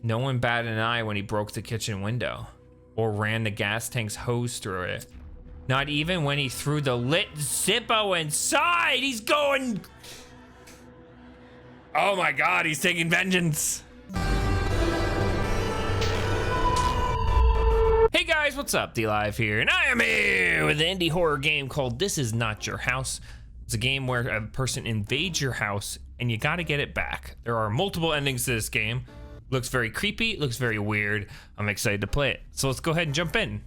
No one batted an eye when he broke the kitchen window or ran the gas tank's hose through it. Not even when he threw the lit Zippo inside. He's going... Oh my God, he's taking vengeance. Hey guys, what's up? D-Live here, and I am here with an indie horror game called This Is Not Your House. It's a game where a person invades your house and you gotta get it back. There are multiple endings to this game. Looks very creepy, looks very weird. I'm excited to play it. So let's go ahead and jump in.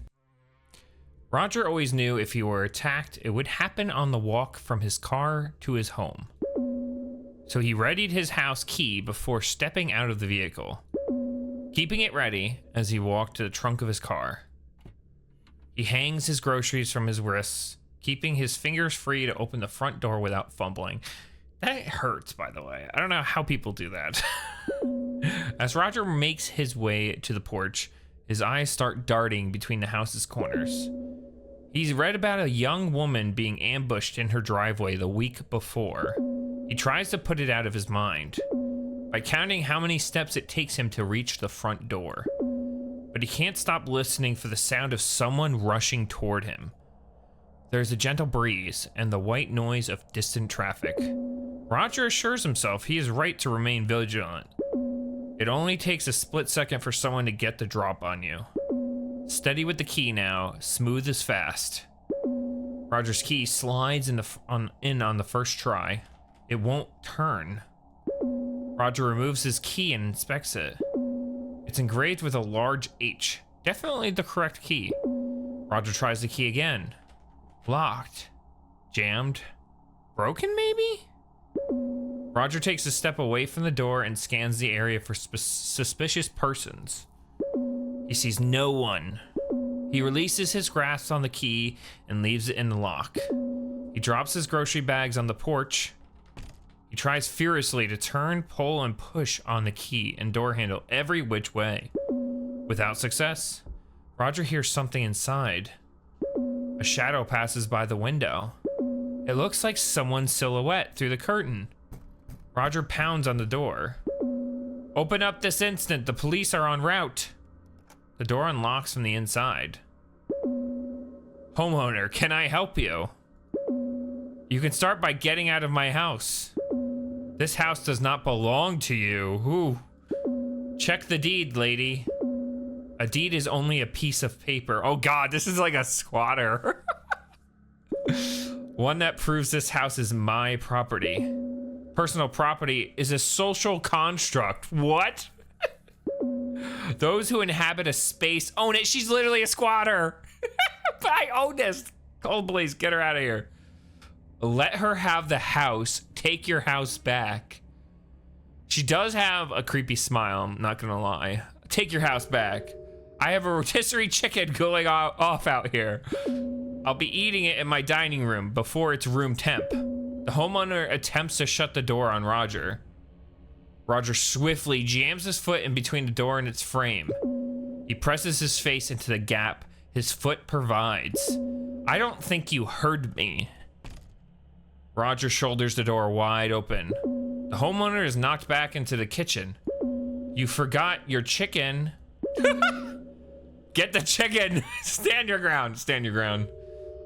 Roger always knew if he were attacked, it would happen on the walk from his car to his home. So he readied his house key before stepping out of the vehicle, keeping it ready as he walked to the trunk of his car. He hangs his groceries from his wrists, keeping his fingers free to open the front door without fumbling. That hurts, by the way. I don't know how people do that. As Roger makes his way to the porch, his eyes start darting between the house's corners. He's read about a young woman being ambushed in her driveway the week before. He tries to put it out of his mind by counting how many steps it takes him to reach the front door. But he can't stop listening for the sound of someone rushing toward him. There's a gentle breeze and the white noise of distant traffic. Roger assures himself he is right to remain vigilant. It only takes a split second for someone to get the drop on you. Steady with the key now, smooth as fast. Roger's key slides on the first try. It won't turn. Roger removes his key and inspects it. It's engraved with a large H. Definitely the correct key. Roger tries the key again. Locked. Jammed. Broken, maybe? Roger takes a step away from the door and scans the area for suspicious persons. He sees no one. He releases his grasp on the key and leaves it in the lock. He drops his grocery bags on the porch. He tries furiously to turn, pull, and push on the key and door handle every which way. Without success, Roger hears something inside. A shadow passes by the window. It looks like someone's silhouette through the curtain. Roger pounds on the door. Open up this instant, the police are en route. The door unlocks from the inside. Homeowner, can I help you? You can start by getting out of my house. This house does not belong to you. Ooh. Check the deed, lady. A deed is only a piece of paper. Oh God, this is like a squatter. One that proves this house is my property. Personal property is a social construct. What? Those who inhabit a space own it. She's literally a squatter. I own this. Call the police. Get her out of here. Let her have the house. Take your house back. She does have a creepy smile. I'm not gonna lie. Take your house back. I have a rotisserie chicken going off out here. I'll be eating it in my dining room before it's room temp. The homeowner attempts to shut the door on Roger. Roger swiftly jams his foot in between the door and its frame. He presses his face into the gap his foot provides. I don't think you heard me. Roger shoulders the door wide open. The homeowner is knocked back into the kitchen. You forgot your chicken. Get the chicken. Stand your ground. Stand your ground.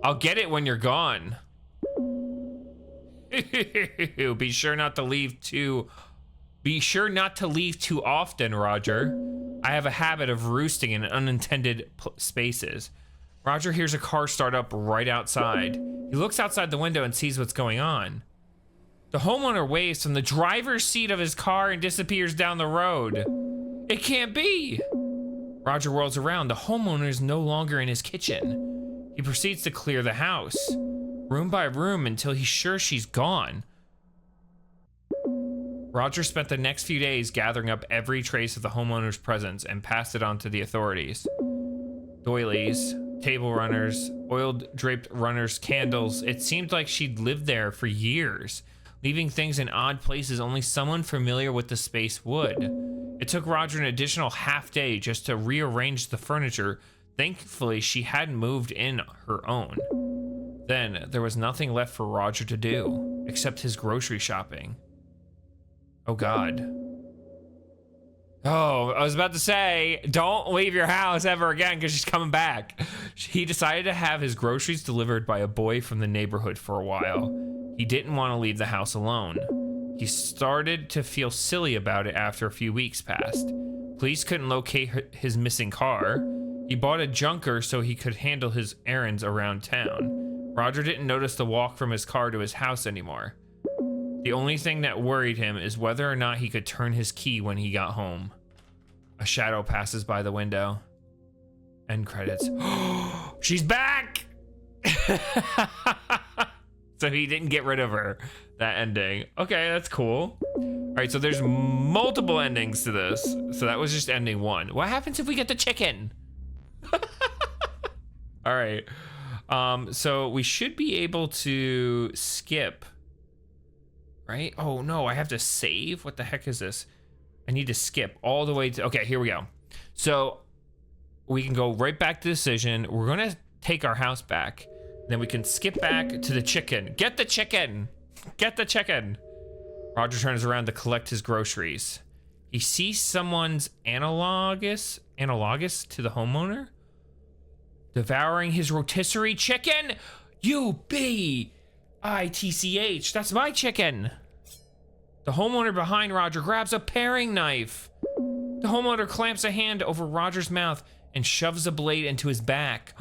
I'll get it when you're gone. Be sure not to leave too often, Roger. I have a habit of roosting in unintended spaces. Roger hears a car start up right outside. He looks outside the window and sees what's going on. The homeowner waves from the driver's seat of his car and disappears down the road. It can't be. Roger whirls around. The homeowner is no longer in his kitchen. He proceeds to clear the house, room by room, until he's sure she's gone. Roger spent the next few days gathering up every trace of the homeowner's presence and passed it on to the authorities. Doilies, table runners, oiled draped runners, candles. It seemed like she'd lived there for years, leaving things in odd places only someone familiar with the space would. It took Roger an additional half day just to rearrange the furniture. Thankfully, she hadn't moved in her own. Then there was nothing left for Roger to do except his grocery shopping. Oh God. Oh, I was about to say, don't leave your house ever again because she's coming back. He decided to have his groceries delivered by a boy from the neighborhood for a while. He didn't want to leave the house alone. He started to feel silly about it after a few weeks passed. Police couldn't locate his missing car. He bought a junker so he could handle his errands around town. Roger didn't notice the walk from his car to his house anymore. The only thing that worried him is whether or not he could turn his key when he got home. A shadow passes by the window. End credits. She's back! So he didn't get rid of her. That ending. Okay, that's cool. All right, so there's multiple endings to this. So that was just ending one. What happens if we get the chicken? All right. So we should be able to skip. Right? Oh no, I have to save? What the heck is this? I need to skip all the way to, okay, here we go. So we can go right back to decision. We're gonna take our house back. Then we can skip back to the chicken. Get the chicken! Get the chicken! Roger turns around to collect his groceries. He sees someone's analogous to the homeowner devouring his rotisserie chicken. UBITCH, that's my chicken. The homeowner behind Roger grabs a paring knife. The homeowner clamps a hand over Roger's mouth and shoves a blade into his back.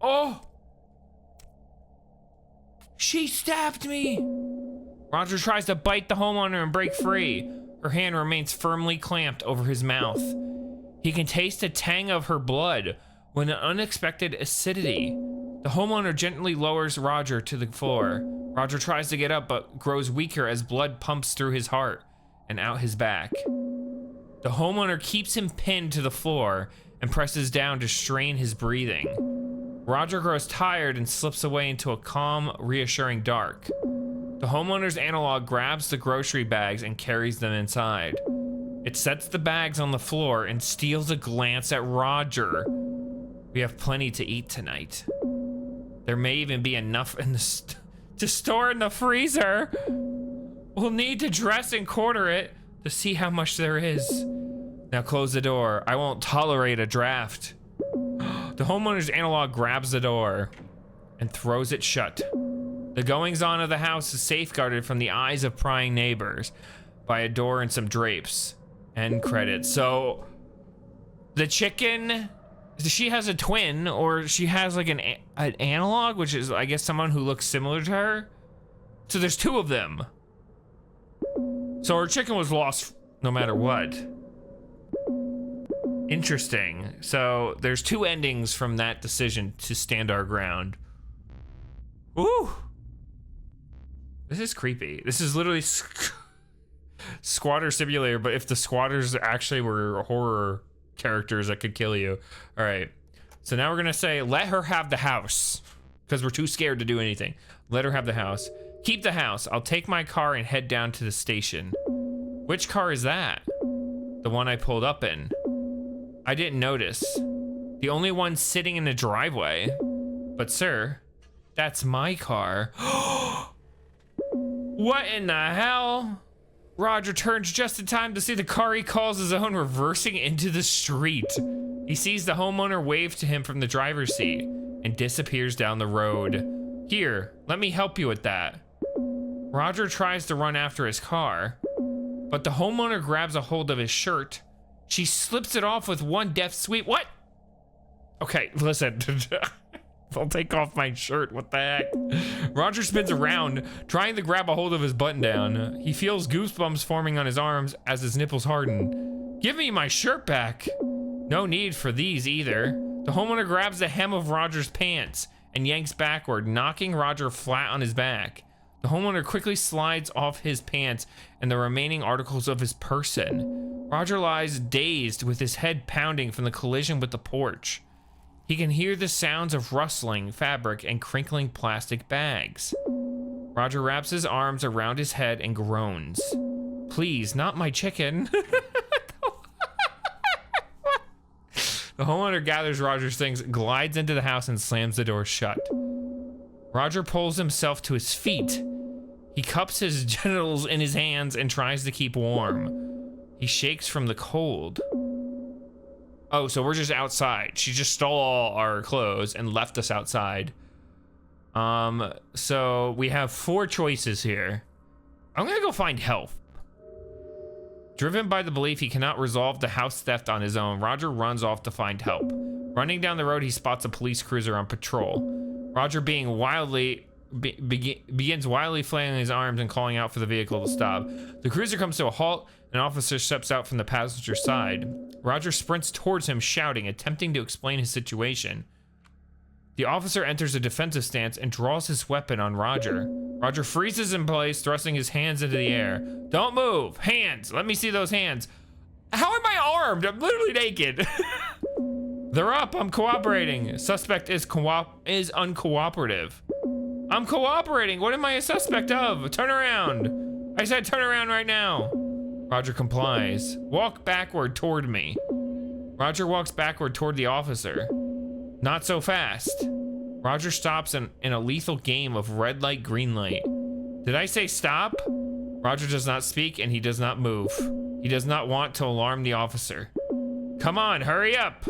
Oh! She stabbed me! Roger tries to bite the homeowner and break free. Her hand remains firmly clamped over his mouth. He can taste the tang of her blood with an unexpected acidity. The homeowner gently lowers Roger to the floor. Roger tries to get up but grows weaker as blood pumps through his heart and out his back. The homeowner keeps him pinned to the floor and presses down to strain his breathing. Roger grows tired and slips away into a calm, reassuring dark. The homeowner's analog grabs the grocery bags and carries them inside. It sets the bags on the floor and steals a glance at Roger. We have plenty to eat tonight. There may even be enough in the to store in the freezer. We'll need to dress and quarter it to see how much there is. Now close the door. I won't tolerate a draft. The homeowner's analog grabs the door and throws it shut. The goings-on of the house is safeguarded from the eyes of prying neighbors by a door and some drapes. End credits. So the chicken, she has a twin, or she has like an analog, which is, I guess, someone who looks similar to her. So there's two of them. So her chicken was lost no matter what. Interesting. So there's two endings from that decision to stand our ground. Ooh. This is creepy. This is literally Squatter Simulator, but if the squatters actually were horror characters that could kill you. All right. So now we're gonna say, let her have the house, because we're too scared to do anything. Let her have the house. Keep the house. I'll take my car and head down to the station. Which car is that? The one I pulled up in. I didn't notice. The only one sitting in the driveway. But sir, that's my car. What in the hell? Roger turns just in time to see the car he calls his own reversing into the street. He sees the homeowner wave to him from the driver's seat and disappears down the road. Here, let me help you with that. Roger tries to run after his car, but the homeowner grabs a hold of his shirt. She slips it off with one deft sweep. What? Okay, listen. I'll take off my shirt. What the heck? Roger spins around, trying to grab a hold of his button down. He feels goosebumps forming on his arms as his nipples harden. Give me my shirt back. No need for these either. The homeowner grabs the hem of Roger's pants and yanks backward, knocking Roger flat on his back. The homeowner quickly slides off his pants and the remaining articles of his person. Roger lies dazed with his head pounding from the collision with the porch. He can hear the sounds of rustling fabric and crinkling plastic bags. Roger wraps his arms around his head and groans. Please, not my chicken. The homeowner gathers Roger's things, glides into the house, and slams the door shut. Roger pulls himself to his feet. He cups his genitals in his hands and tries to keep warm. He shakes from the cold. Oh, so we're just outside. She just stole all our clothes and left us outside. So we have 4 choices here. I'm gonna go find help. Driven by the belief he cannot resolve the house theft on his own, Roger runs off to find help. Running down the road, he spots a police cruiser on patrol. Roger, begins wildly flailing his arms and calling out for the vehicle to stop. The cruiser comes to a halt. An officer steps out from the passenger side. Roger sprints towards him, shouting, attempting to explain his situation. The officer enters a defensive stance and draws his weapon on Roger. Roger freezes in place, thrusting his hands into the air. Don't move! Hands! Let me see those hands. How am I armed? I'm literally naked. They're up. I'm cooperating. Suspect is uncooperative. I'm cooperating. What am I a suspect of? Turn around. I said turn around right now. Roger complies. Walk backward toward me. Roger walks backward toward the officer. Not so fast. Roger stops in a lethal game of red light, green light. Did I say stop? Roger does not speak and he does not move. He does not want to alarm the officer. Come on, hurry up.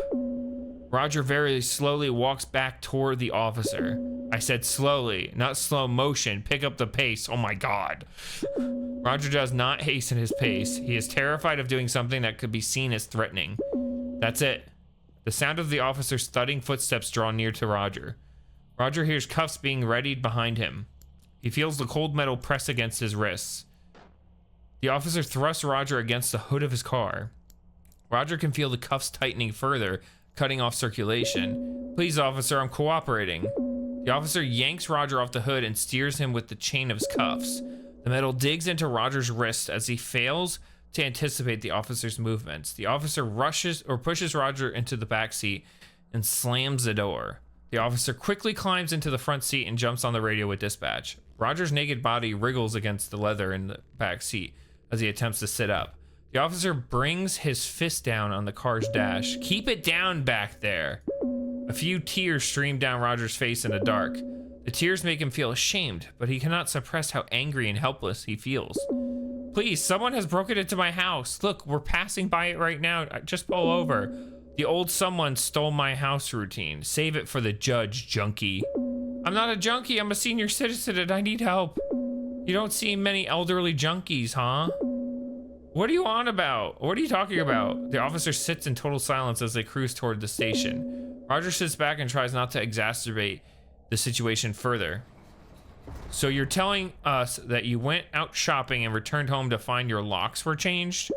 Roger very slowly walks back toward the officer. I said slowly, not slow motion. Pick up the pace. Oh my God. Roger does not hasten his pace. He is terrified of doing something that could be seen as threatening. That's it. The sound of the officer's thudding footsteps draw near to Roger. Roger hears cuffs being readied behind him. He feels the cold metal press against his wrists. The officer thrusts Roger against the hood of his car. Roger can feel the cuffs tightening further, cutting off circulation. Please, officer, I'm cooperating. The officer yanks Roger off the hood and steers him with the chain of his cuffs. The metal digs into Roger's wrist as he fails to anticipate the officer's movements. The officer pushes Roger into the back seat and slams the door. The officer quickly climbs into the front seat and jumps on the radio with dispatch. Roger's naked body wriggles against the leather in the back seat as he attempts to sit up. The officer brings his fist down on the car's dash. Keep it down back there. A few tears stream down Roger's face in the dark. The tears make him feel ashamed, but he cannot suppress how angry and helpless he feels. Please, someone has broken into my house. Look, we're passing by it right now. Just pull over. The old someone stole my house routine. Save it for the judge, junkie. I'm not a junkie. I'm a senior citizen and I need help. You don't see many elderly junkies, huh? What are you on about? What are you talking about? The officer sits in total silence as they cruise toward the station. Roger sits back and tries not to exacerbate the situation further. So you're telling us that you went out shopping and returned home to find your locks were changed?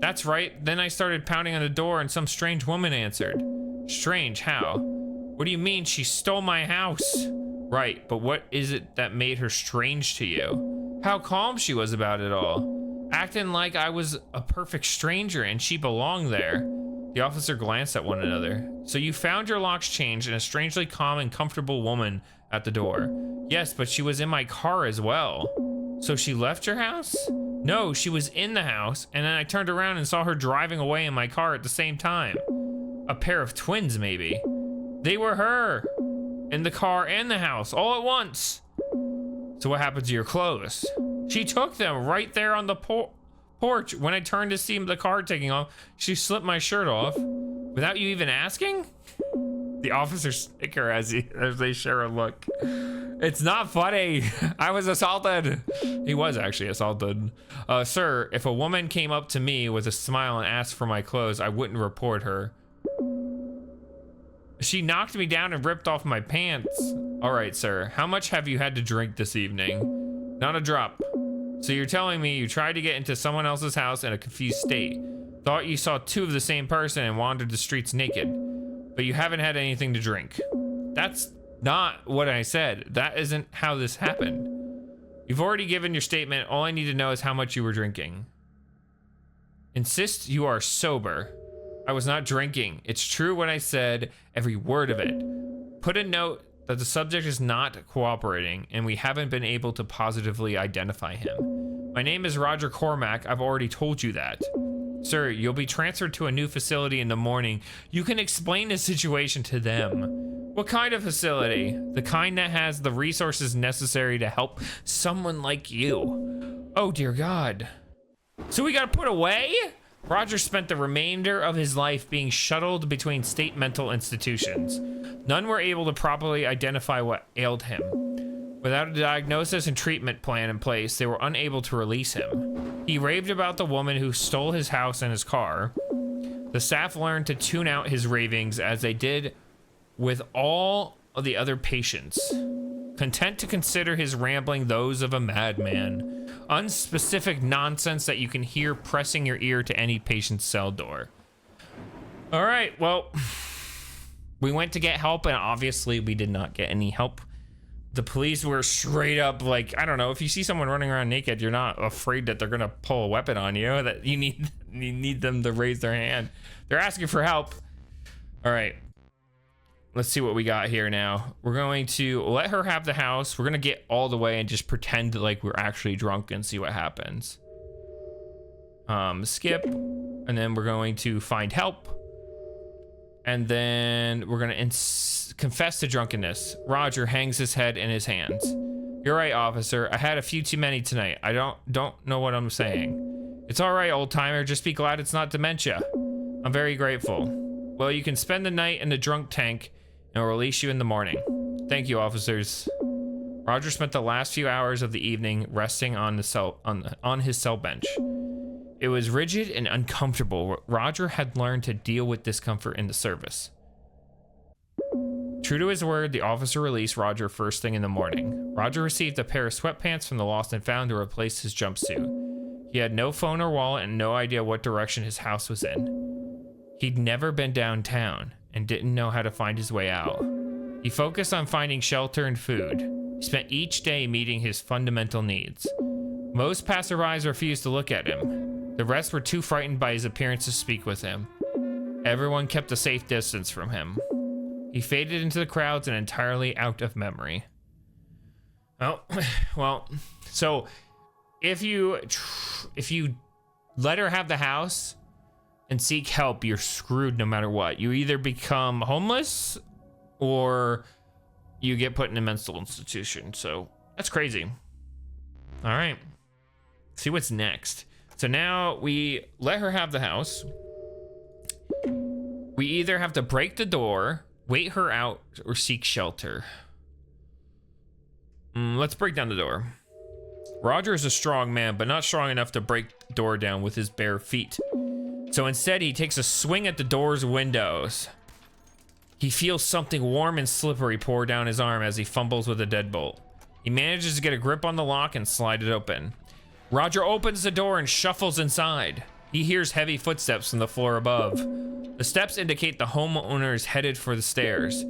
That's right. Then I started pounding on the door and some strange woman answered. Strange, how? What do you mean she stole my house? Right, but what is it that made her strange to you? How calm she was about it all. Acting like I was a perfect stranger and she belonged there. The officer glanced at one another. So you found your locks changed and a strangely calm and comfortable woman at the door. Yes, but she was in my car as well. So she left your house? No, she was in the house, and then I turned around and saw her driving away in my car at the same time. A pair of twins, maybe. They were her. In the car and the house, all at once. So what happened to your clothes? She took them right there on the porch. When I turned to see the car taking off, she slipped my shirt off. Without you even asking? The officers snicker as they share a look. It's not funny. I was assaulted. He was actually assaulted. Sir, if a woman came up to me with a smile and asked for my clothes, I wouldn't report her. She knocked me down and ripped off my pants. All right, sir. How much have you had to drink this evening? Not a drop. So you're telling me you tried to get into someone else's house in a confused state, thought you saw two of the same person and wandered the streets naked, but you haven't had anything to drink. That's not what I said. That isn't how this happened. You've already given your statement. All I need to know is how much you were drinking. Insist you are sober. I was not drinking. It's true what I said, every word of it. Put a note that the subject is not cooperating and we haven't been able to positively identify him. My name is Roger Cormack. I've already told you that. Sir, you'll be transferred to a new facility in the morning. You can explain the situation to them. What kind of facility? The kind that has the resources necessary to help someone like you. Oh dear God. So we got put away? Roger spent the remainder of his life being shuttled between state mental institutions. None were able to properly identify what ailed him. Without a diagnosis and treatment plan in place, they were unable to release him. He raved about the woman who stole his house and his car. The staff learned to tune out his ravings as they did with all of the other patients, content to consider his rambling those of a madman. Unspecific nonsense that you can hear pressing your ear to any patient's cell door. All right, well, we went to get help and obviously we did not get any help. The police were straight up like, I don't know, if you see someone running around naked, you're not afraid that they're gonna pull a weapon on you, that you need them to raise their hand. They're asking for help. All right. Let's see what we got here now. We're going to let her have the house. We're gonna get all the way and just pretend like we're actually drunk and see what happens. Skip, and then we're going to find help. And then we're gonna confess to drunkenness. Roger hangs his head in his hands. You're right, officer. I had a few too many tonight. I don't know what I'm saying. It's all right, old timer. Just be glad it's not dementia. I'm very grateful. Well, you can spend the night in the drunk tank and we'll release you in the morning. Thank you, officers. Roger spent the last few hours of the evening resting on his cell bench. It was rigid and uncomfortable. Roger had learned to deal with discomfort in the service. True to his word, the officer released Roger first thing in the morning. Roger received a pair of sweatpants from the lost and found to replace his jumpsuit. He had no phone or wallet and no idea what direction his house was in. He'd never been downtown and didn't know how to find his way out. He focused on finding shelter and food. He spent each day meeting his fundamental needs. Most passerbys refused to look at him. The rest were too frightened by his appearance to speak with him. Everyone kept a safe distance from him. He faded into the crowds and entirely out of memory. Oh, well, so if you let her have the house and seek help, you're screwed no matter what. You either become homeless or you get put in a mental institution. So that's crazy. All right. See what's next. So now we let her have the house. We either have to break the door, wait her out, or seek shelter. Let's break down the door. Roger is a strong man, but not strong enough to break the door down with his bare feet. So instead, he takes a swing at the door's windows. He feels something warm and slippery pour down his arm as he fumbles with a deadbolt. He manages to get a grip on the lock and slide it open. Roger opens the door and shuffles inside. He hears heavy footsteps from the floor above. The steps indicate the homeowner is headed for the stairs.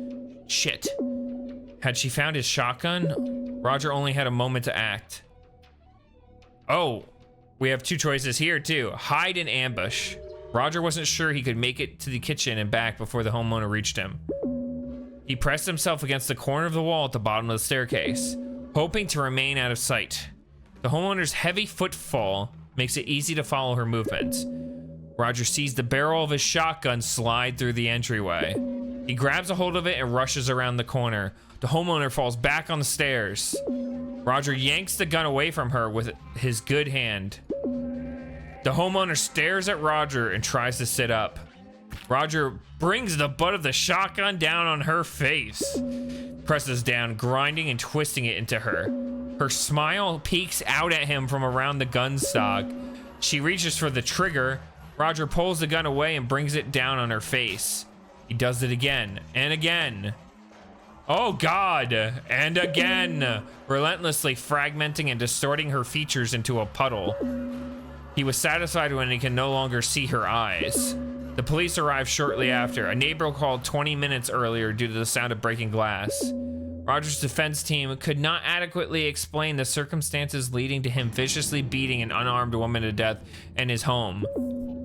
Shit. Had she found his shotgun? Roger only had a moment to act. Oh, we have two choices here too. Hide and ambush. Roger wasn't sure he could make it to the kitchen and back before the homeowner reached him. He pressed himself against the corner of the wall at the bottom of the staircase, hoping to remain out of sight. The homeowner's heavy footfall makes it easy to follow her movements. Roger sees the barrel of his shotgun slide through the entryway. He grabs a hold of it and rushes around the corner. The homeowner falls back on the stairs. Roger yanks the gun away from her with his good hand. The homeowner stares at Roger and tries to sit up. Roger brings the butt of the shotgun down on her face, presses down, grinding and twisting it into her. Her smile peeks out at him from around the gun stock. She reaches for the trigger. Roger pulls the gun away and brings it down on her face. He does it again and again. Oh God, and again, relentlessly fragmenting and distorting her features into a puddle. He was satisfied when he could no longer see her eyes. The police arrived shortly after. A neighbor called 20 minutes earlier due to the sound of breaking glass. Roger's defense team could not adequately explain the circumstances leading to him viciously beating an unarmed woman to death in his home.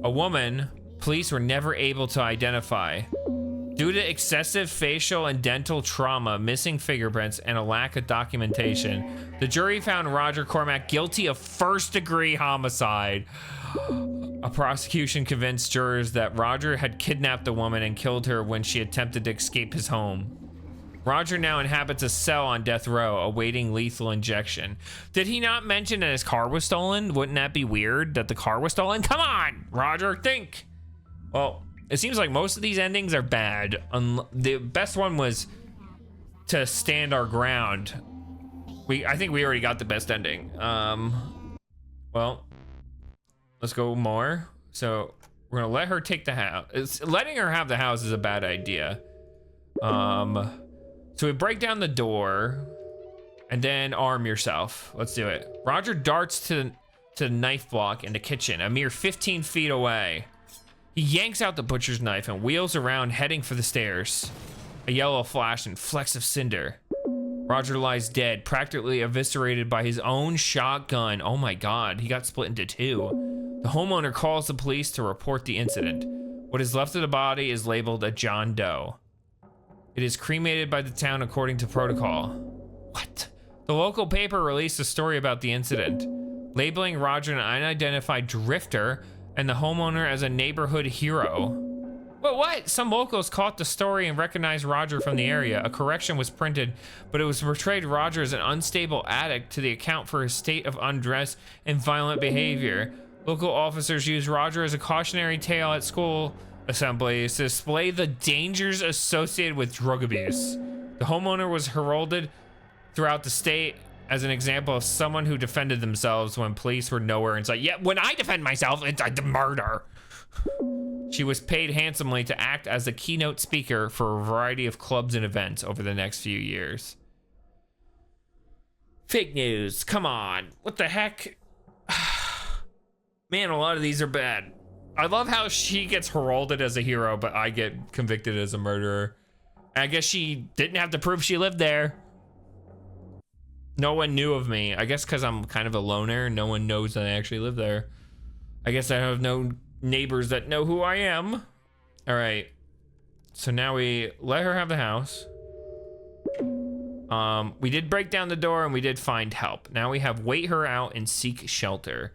A woman police were never able to identify. Due to excessive facial and dental trauma, missing fingerprints, and a lack of documentation, the jury found Roger Cormack guilty of first-degree homicide. A prosecution convinced jurors that Roger had kidnapped the woman and killed her when she attempted to escape his home. Roger now inhabits a cell on death row, awaiting lethal injection. Did he not mention that his car was stolen? Wouldn't that be weird that the car was stolen? Come on, Roger, think. Well, it seems like most of these endings are bad. The best one was to stand our ground. I think we already got the best ending. Well, let's go more. So we're gonna let her take the house. Letting her have the house is a bad idea. So we break down the door and then arm yourself. Let's do it. Roger darts to the knife block in the kitchen, a mere 15 feet away. He yanks out the butcher's knife and wheels around, heading for the stairs. A yellow flash and flecks of cinder. Roger lies dead, practically eviscerated by his own shotgun. Oh my God, he got split into two. The homeowner calls the police to report the incident. What is left of the body is labeled a John Doe. It is cremated by the town according to protocol. What? The local paper released a story about the incident, labeling Roger an unidentified drifter and the homeowner as a neighborhood hero. But what? Some locals caught the story and recognized Roger from the area. A correction was printed, but it was portrayed Roger as an unstable addict to the account for his state of undress and violent behavior. Local officers used Roger as a cautionary tale at school assemblies to display the dangers associated with drug abuse. The homeowner was heralded throughout the state as an example of someone who defended themselves when police were nowhere in sight. Yeah, when I defend myself, it's a murder. She was paid handsomely to act as a keynote speaker for a variety of clubs and events over the next few years. Fake news, come on, what the heck? Man, a lot of these are bad. I love how she gets heralded as a hero, but I get convicted as a murderer. I guess she didn't have to prove she lived there. No one knew of me. I guess because I'm kind of a loner, no one knows that I actually live there. I guess I have no neighbors that know who I am. All right. So now we let her have the house. We did break down the door and we did find help. Now we have wait her out and seek shelter.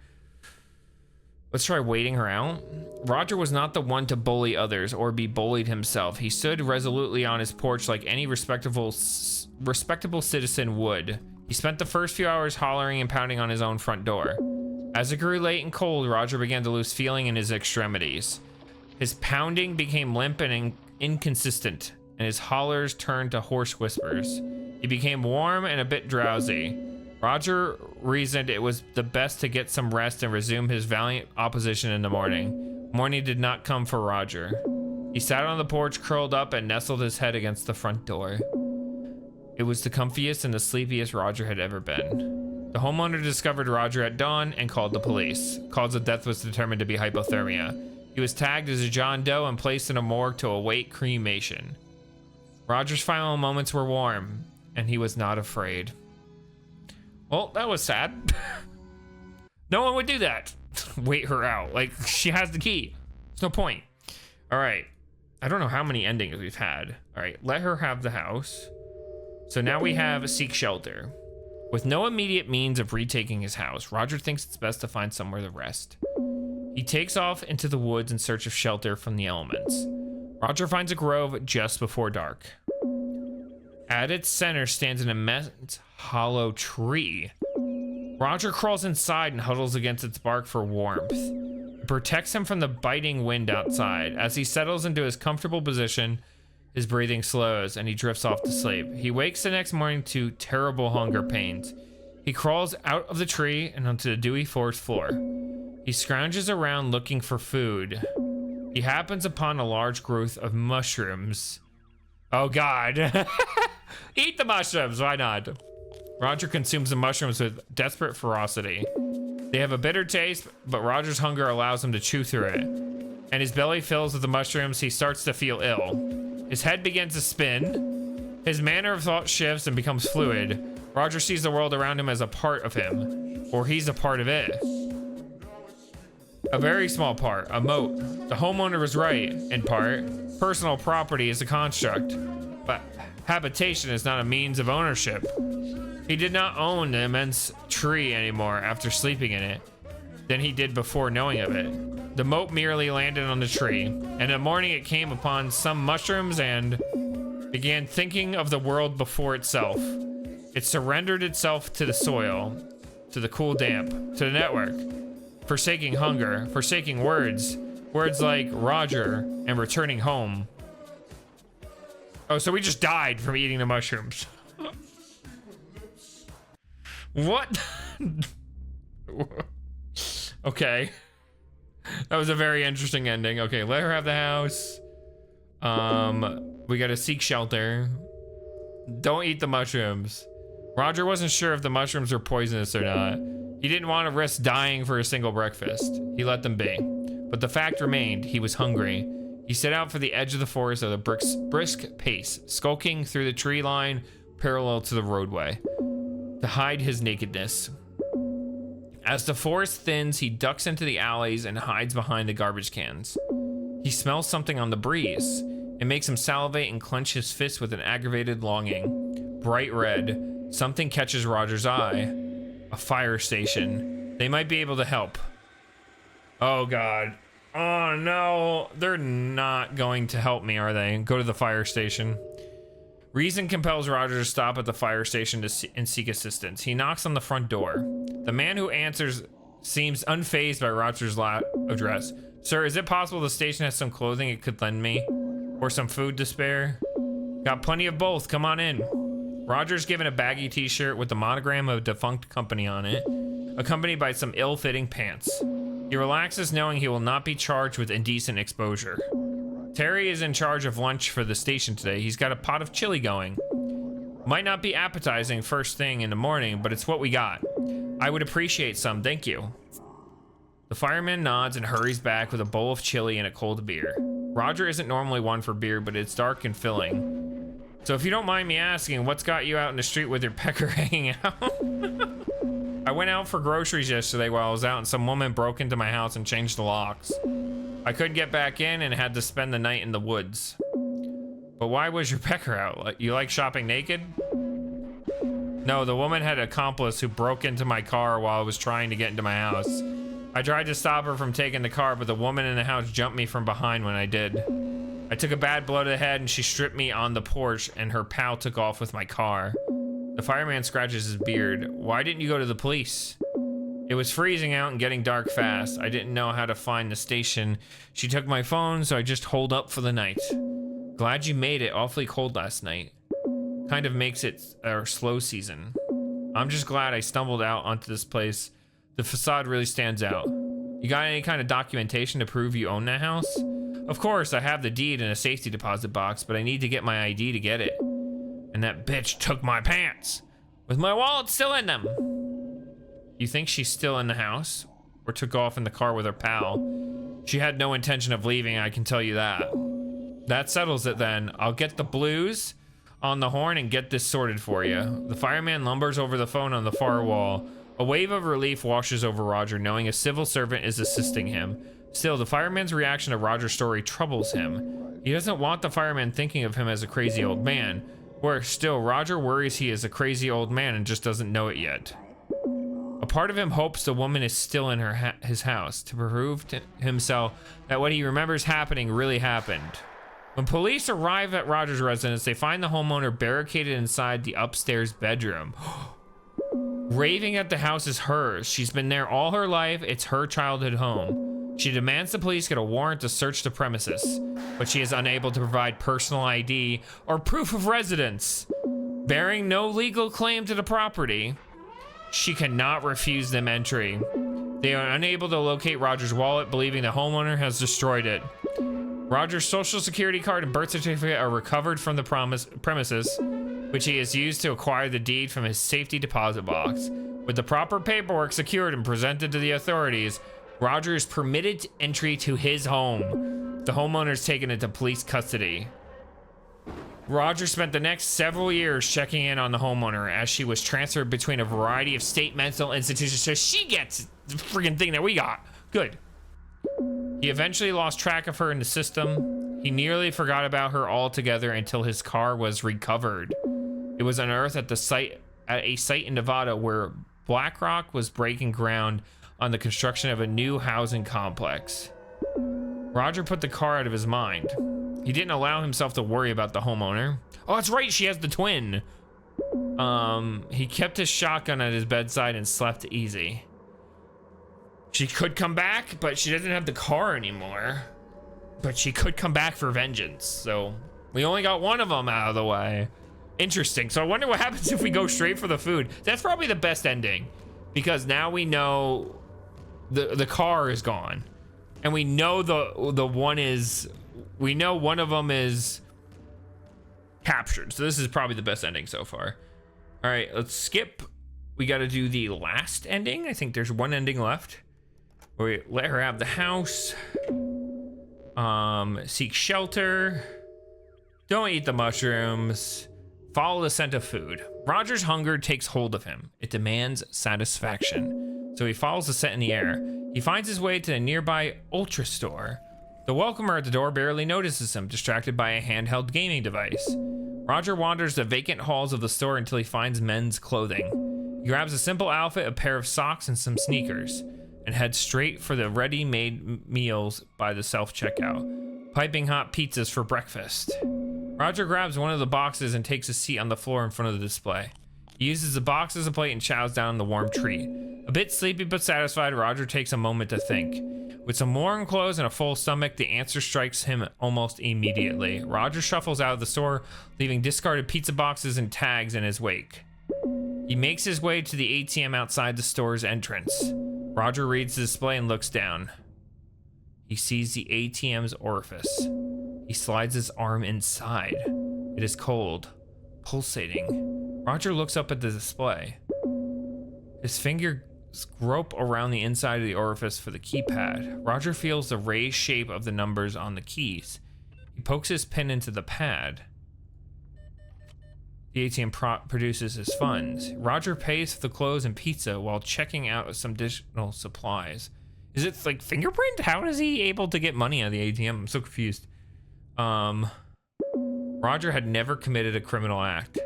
Let's try waiting her out. Roger was not the one to bully others or be bullied himself. He stood resolutely on his porch like any respectable citizen would. He spent the first few hours hollering and pounding on his own front door. As it grew late and cold, Roger began to lose feeling in his extremities. His pounding became limp and inconsistent, and his hollers turned to hoarse whispers. He became warm and a bit drowsy. Roger reasoned it was the best to get some rest and resume his valiant opposition in the morning. Morning did not come for Roger. He sat on the porch, curled up, and nestled his head against the front door. It was the comfiest and the sleepiest Roger had ever been. The homeowner discovered Roger at dawn and called the police. Cause of death was determined to be hypothermia. He was tagged as a John Doe and placed in a morgue to await cremation. Roger's final moments were warm, and he was not afraid. Well, that was sad. No one would do that. Wait her out. Like, she has the key. There's no point. All right. I don't know how many endings we've had. All right, let her have the house. So now we have seek shelter. With no immediate means of retaking his house, Roger thinks it's best to find somewhere to rest. He takes off into the woods in search of shelter from the elements. Roger finds a grove just before dark. At its center stands an immense hollow tree. Roger crawls inside and huddles against its bark for warmth. It protects him from the biting wind outside. As he settles into his comfortable position, his breathing slows and he drifts off to sleep. He wakes the next morning to terrible hunger pains. He crawls out of the tree and onto the dewy forest floor. He scrounges around looking for food. He happens upon a large growth of mushrooms. Oh God. Eat the mushrooms, why not? Roger consumes the mushrooms with desperate ferocity. They have a bitter taste, but Roger's hunger allows him to chew through it. And his belly fills with the mushrooms, he starts to feel ill. His head begins to spin. His manner of thought shifts and becomes fluid. Roger sees the world around him as a part of him, or he's a part of it. A very small part, a moat. The homeowner was right, in part. Personal property is a construct, but habitation is not a means of ownership. He did not own the immense tree anymore after sleeping in it than he did before knowing of it. The moat merely landed on the tree, and in the morning it came upon some mushrooms and began thinking of the world before itself. It surrendered itself to the soil, to the cool damp, to the network, forsaking hunger, forsaking words like Roger and returning home. Oh, so we just died from eating the mushrooms. What? Okay. That was a very interesting ending. Okay, let her have the house. We gotta seek shelter. Don't eat the mushrooms. Roger wasn't sure if the mushrooms were poisonous or not. He didn't want to risk dying for a single breakfast. He let them be. But the fact remained, he was hungry. He set out for the edge of the forest at a brisk pace, skulking through the tree line parallel to the roadway, to hide his nakedness. As the forest thins, he ducks into the alleys and hides behind the garbage cans. He smells something on the breeze. It makes him salivate and clench his fist with an aggravated longing. Bright red. Something catches Roger's eye. A fire station. They might be able to help. Oh God. Oh no. They're not going to help me, are they? Go to the fire station. Reason compels Roger to stop at the fire station and seek assistance. He knocks on the front door. The man who answers seems unfazed by Roger's address. Sir, is it possible the station has some clothing it could lend me? Or some food to spare? Got plenty of both, come on in. Roger's given a baggy t-shirt with the monogram of a defunct company on it, accompanied by some ill-fitting pants. He relaxes knowing he will not be charged with indecent exposure. Terry is in charge of lunch for the station today. He's got a pot of chili going. Might not be appetizing first thing in the morning, but it's what we got. I would appreciate some, thank you. The fireman nods and hurries back with a bowl of chili and a cold beer. Roger isn't normally one for beer, but it's dark and filling. So if you don't mind me asking, what's got you out in the street with your pecker hanging out? I went out for groceries yesterday while I was out and some woman broke into my house and changed the locks. I couldn't get back in and had to spend the night in the woods. But why was your pecker out? You like shopping naked? No, the woman had an accomplice who broke into my car while I was trying to get into my house. I tried to stop her from taking the car, but the woman in the house jumped me from behind when I did. I took a bad blow to the head and she stripped me on the porch and her pal took off with my car. The fireman scratches his beard. Why didn't you go to the police? It was freezing out and getting dark fast. I didn't know how to find the station. She took my phone, so I just holed up for the night. Glad you made it. Awfully cold last night. Kind of makes it our slow season. I'm just glad I stumbled out onto this place. The facade really stands out. You got any kind of documentation to prove you own that house? Of course, I have the deed in a safety deposit box, but I need to get my ID to get it. And that bitch took my pants, with my wallet still in them. You think she's still in the house? Or took off in the car with her pal? She had no intention of leaving, I can tell you that. That settles it then. I'll get the blues on the horn and get this sorted for you. The fireman lumbers over the phone on the far wall. A wave of relief washes over Roger, knowing a civil servant is assisting him. Still, the fireman's reaction to Roger's story troubles him. He doesn't want the fireman thinking of him as a crazy old man. Worse still, Roger worries he is a crazy old man and just doesn't know it yet. A part of him hopes the woman is still in his house to prove to himself that what he remembers happening really happened. When police arrive at Roger's residence, they find the homeowner barricaded inside the upstairs bedroom. Raving that the house is hers. She's been there all her life. It's her childhood home. She demands the police get a warrant to search the premises, but she is unable to provide personal ID or proof of residence. Bearing no legal claim to the property, she cannot refuse them entry. They are unable to locate Roger's wallet, believing the homeowner has destroyed it. Roger's social security card and birth certificate are recovered from the premises, which he has used to acquire the deed from his safety deposit box. With the proper paperwork secured and presented to the authorities, Roger is permitted entry to his home. The homeowner is taken into police custody. Roger spent the next several years checking in on the homeowner as she was transferred between a variety of state mental institutions, so she gets the freaking thing that we got. Good. He eventually lost track of her in the system. He nearly forgot about her altogether until his car was recovered. It was unearthed at a site in Nevada where BlackRock was breaking ground on the construction of a new housing complex. Roger put the car out of his mind. He didn't allow himself to worry about the homeowner. Oh, that's right. She has the twin. He kept his shotgun at his bedside and slept easy. She could come back, but she doesn't have the car anymore. But she could come back for vengeance. So we only got one of them out of the way. Interesting. So I wonder what happens if we go straight for the food. That's probably the best ending, because now we know the car is gone, and we know one of them is captured. So this is probably the best ending so far. All right, let's skip. We got to do the last ending. I think there's one ending left. We let her have the house. Seek shelter. Don't eat the mushrooms. Follow the scent of food. Roger's hunger takes hold of him. It demands satisfaction. So he follows the scent in the air. He finds his way to a nearby Ultra store. The welcomer at the door barely notices him, distracted by a handheld gaming device. Roger wanders the vacant halls of the store until he finds men's clothing. He grabs a simple outfit, a pair of socks, and some sneakers, and heads straight for the ready-made meals by the self-checkout. Piping hot pizzas for breakfast. Roger grabs one of the boxes and takes a seat on the floor in front of the display. He uses the box as a plate and chows down on the warm treat. A bit sleepy but satisfied, Roger takes a moment to think. With some warm clothes and a full stomach, the answer strikes him almost immediately. Roger shuffles out of the store, leaving discarded pizza boxes and tags in his wake. He makes his way to the ATM outside the store's entrance. Roger reads the display and looks down. He sees the ATM's orifice. He slides his arm inside. It is cold, pulsating. Roger looks up at the display. His fingers grope around the inside of the orifice for the keypad. Roger feels the raised shape of the numbers on the keys. He pokes his pin into the pad. The ATM produces his funds. Roger pays for the clothes and pizza while checking out some additional supplies. Is it like fingerprint? How is he able to get money out of the ATM? I'm so confused. Roger had never committed a criminal act.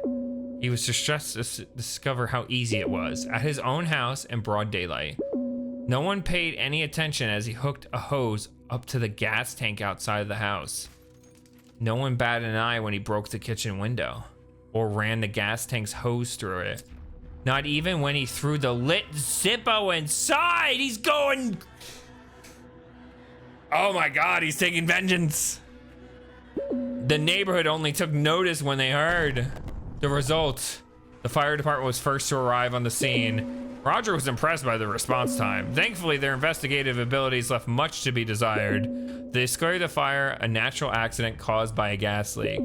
He was distressed to discover how easy it was, at his own house in broad daylight. No one paid any attention as he hooked a hose up to the gas tank outside of the house. No one batted an eye when he broke the kitchen window, or ran the gas tank's hose through it. Not even when he threw the lit Zippo inside. He's going... Oh my God, he's taking vengeance. The neighborhood only took notice when they heard the result. The fire department was first to arrive on the scene. Roger was impressed by the response time. Thankfully, their investigative abilities left much to be desired. They discovered the fire, a natural accident caused by a gas leak.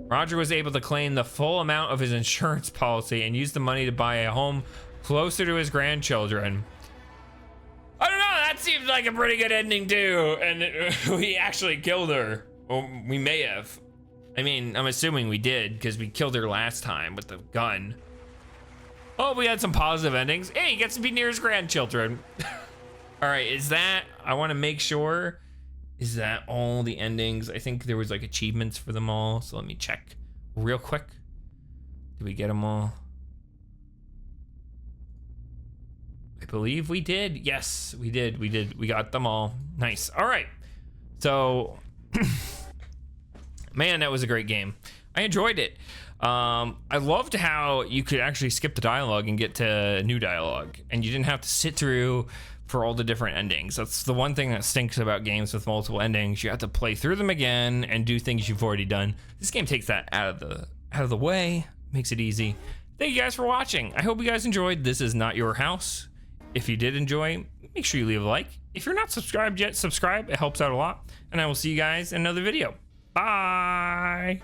Roger was able to claim the full amount of his insurance policy and use the money to buy a home closer to his grandchildren. I don't know, that seems like a pretty good ending too. And we actually killed her. Well, we may have. I mean, I'm assuming we did because we killed her last time with the gun. Oh, we had some positive endings. Hey, he gets to be near his grandchildren. All right, is that, I want to make sure, is that all the endings? I think there was like achievements for them all. So let me check real quick. Did we get them all? I believe we did. Yes, we did. We got them all. Nice. All right. So, man, that was a great game. I enjoyed it. I loved how you could actually skip the dialogue and get to new dialogue, and you didn't have to sit through for all the different endings. That's the one thing that stinks about games with multiple endings. You have to play through them again and do things you've already done. This game takes that out of the way, makes it easy. Thank you guys for watching. I hope you guys enjoyed. This is Not Your House. If you did enjoy, make sure you leave a like. If you're not subscribed yet, subscribe. It helps out a lot. And I will see you guys in another video. Bye.